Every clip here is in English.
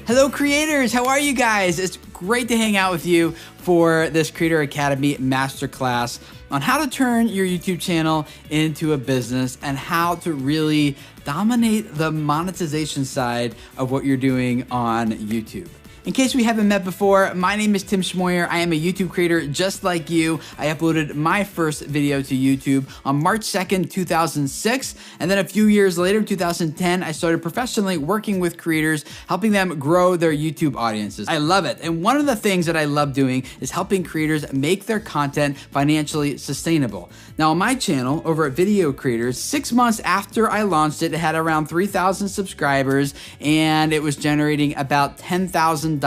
Hello creators, how are you guys? It's great to hang out with you for this Creator Academy Masterclass on how to turn your YouTube channel into a business and how to really dominate the monetization side of what you're doing on YouTube. In case we haven't met before, my name is Tim Schmoyer. I am a YouTube creator just like you. I uploaded my first video to YouTube on March 2nd, 2006. And then a few years later, in 2010, I started professionally working with creators, helping them grow their YouTube audiences. I love it. And one of the things that I love doing is helping creators make their content financially sustainable. Now on my channel over at Video Creators, 6 months after I launched it, it had around 3,000 subscribers and it was generating about $10,000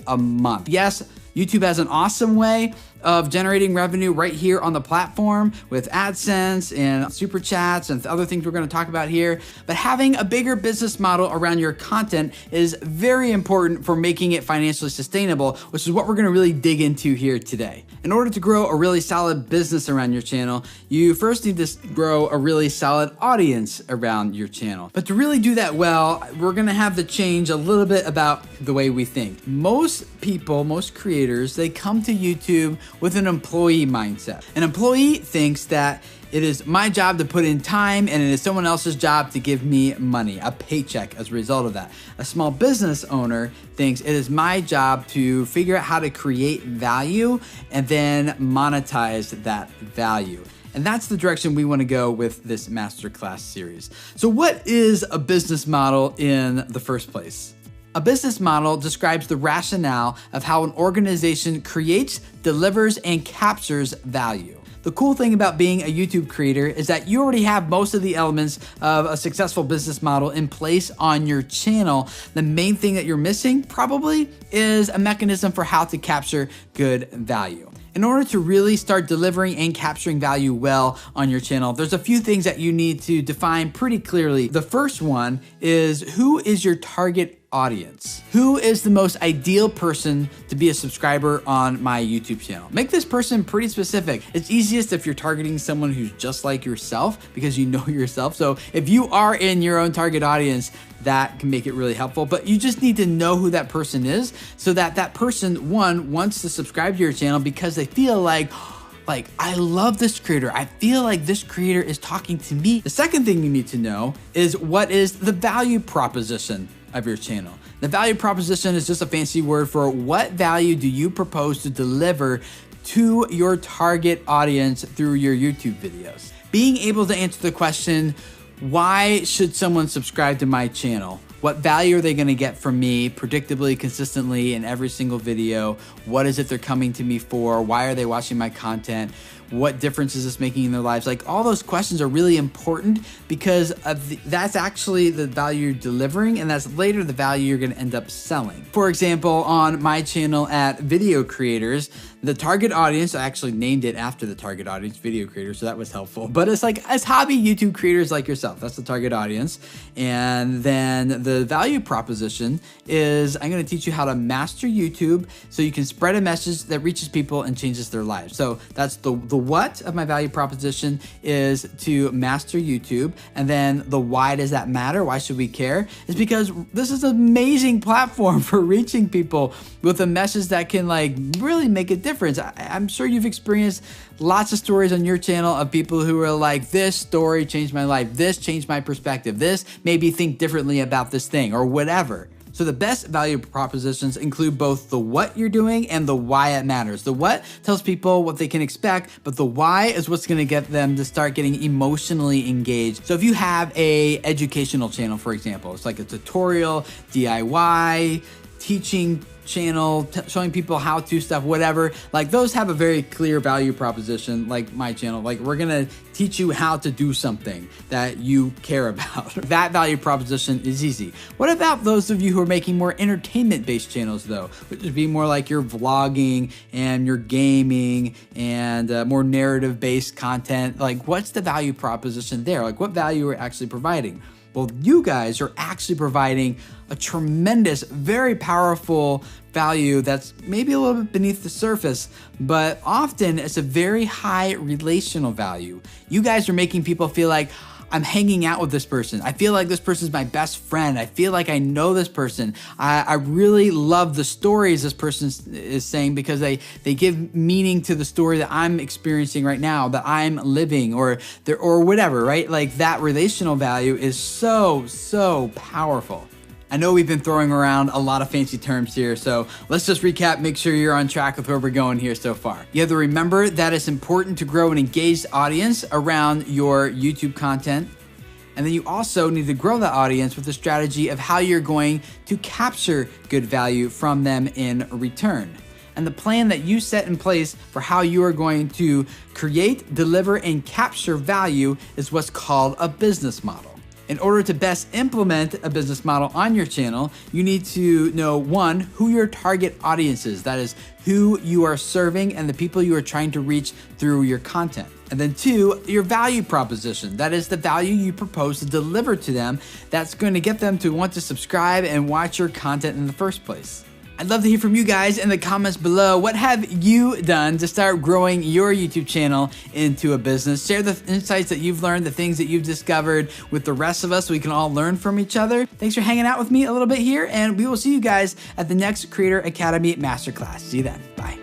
a month. Yes, YouTube has an awesome way of generating revenue right here on the platform with AdSense and super chats and other things we're going to talk about here. But having a bigger business model around your content is very important for making it financially sustainable, which is what we're going to really dig into here today. In order to grow a really solid business around your channel, you first need to grow a really solid audience around your channel. But to really do that well, we're going to have to change a little bit about the way we think. Most people, most creators, they come to YouTube with an employee mindset. An employee thinks that it is my job to put in time and it is someone else's job to give me money, a paycheck as a result of that. A small business owner thinks it is my job to figure out how to create value and then monetize that value. And that's the direction we want to go with this masterclass series. So what is a business model in the first place? A business model describes the rationale of how an organization creates, delivers, and captures value. The cool thing about being a YouTube creator is that you already have most of the elements of a successful business model in place on your channel. The main thing that you're missing probably is a mechanism for how to capture good value. In order to really start delivering and capturing value well on your channel, there's a few things that you need to define pretty clearly. The first one is, who is your target audience? Who is the most ideal person to be a subscriber on my YouTube channel? Make this person pretty specific. It's easiest if you're targeting someone who's just like yourself because you know yourself. So if you are in your own target audience, that can make it really helpful, but you just need to know who that person is so that that person, one, wants to subscribe to your channel because they feel like, I love this creator. I feel like this creator is talking to me. The second thing you need to know is, what is the value proposition of your channel? The value proposition is just a fancy word for what value do you propose to deliver to your target audience through your YouTube videos. Being able to answer the question, why should someone subscribe to my channel? What value are they going to get from me predictably, consistently in every single video? What is it they're coming to me for? Why are they watching my content? What difference is this making in their lives? Like, all those questions are really important because that's actually the value you're delivering, and that's later the value you're going to end up selling. For example, on my channel at Video Creators, the target audience, I actually named it after the target audience, Video Creators, so that was helpful. But it's like, as hobby YouTube creators like yourself, that's the target audience. And then the value proposition is, I'm going to teach you how to master YouTube so you can spread a message that reaches people and changes their lives. So that's the what of my value proposition is to master YouTube. And then the why does that matter? Why should we care? Is because this is an amazing platform for reaching people with a message that can really make a difference. I'm sure you've experienced lots of stories on your channel of people who are like, this story changed my life. This changed my perspective. This made me think differently about this thing or whatever. So the best value propositions include both the what you're doing and the why it matters. The what tells people what they can expect, but the why is what's going to get them to start getting emotionally engaged. So if you have a educational channel, for example, it's like a tutorial, DIY, teaching channel, showing people how to stuff, whatever, like those have a very clear value proposition, like my channel. Like, we're gonna teach you how to do something that you care about. That value proposition is easy. What about those of you who are making more entertainment-based channels though, which would be more like your vlogging and your gaming and more narrative-based content? Like, what's the value proposition there? Like, what value are you actually providing? Well, you guys are actually providing a tremendous, very powerful value that's maybe a little bit beneath the surface, but often it's a very high relational value. You guys are making people feel like, I'm hanging out with this person. I feel like this person's my best friend. I feel like I know this person. I really love the stories this person is saying because they give meaning to the story that I'm experiencing right now, that I'm living, or whatever, right? Like that relational value is so powerful. I know we've been throwing around a lot of fancy terms here, so let's just recap, make sure you're on track with where we're going here so far. You have to remember that it's important to grow an engaged audience around your YouTube content. And then you also need to grow that audience with a strategy of how you're going to capture good value from them in return. And the plan that you set in place for how you are going to create, deliver, and capture value is what's called a business model. In order to best implement a business model on your channel, you need to know, one, who your target audience is. That is who you are serving and the people you are trying to reach through your content. And then two, your value proposition. That is the value you propose to deliver to them that's going to get them to want to subscribe and watch your content in the first place. I'd love to hear from you guys in the comments below. What have you done to start growing your YouTube channel into a business? Share the insights that you've learned, the things that you've discovered with the rest of us so we can all learn from each other. Thanks for hanging out with me a little bit here, and we will see you guys at the next Creator Academy Masterclass. See you then. Bye.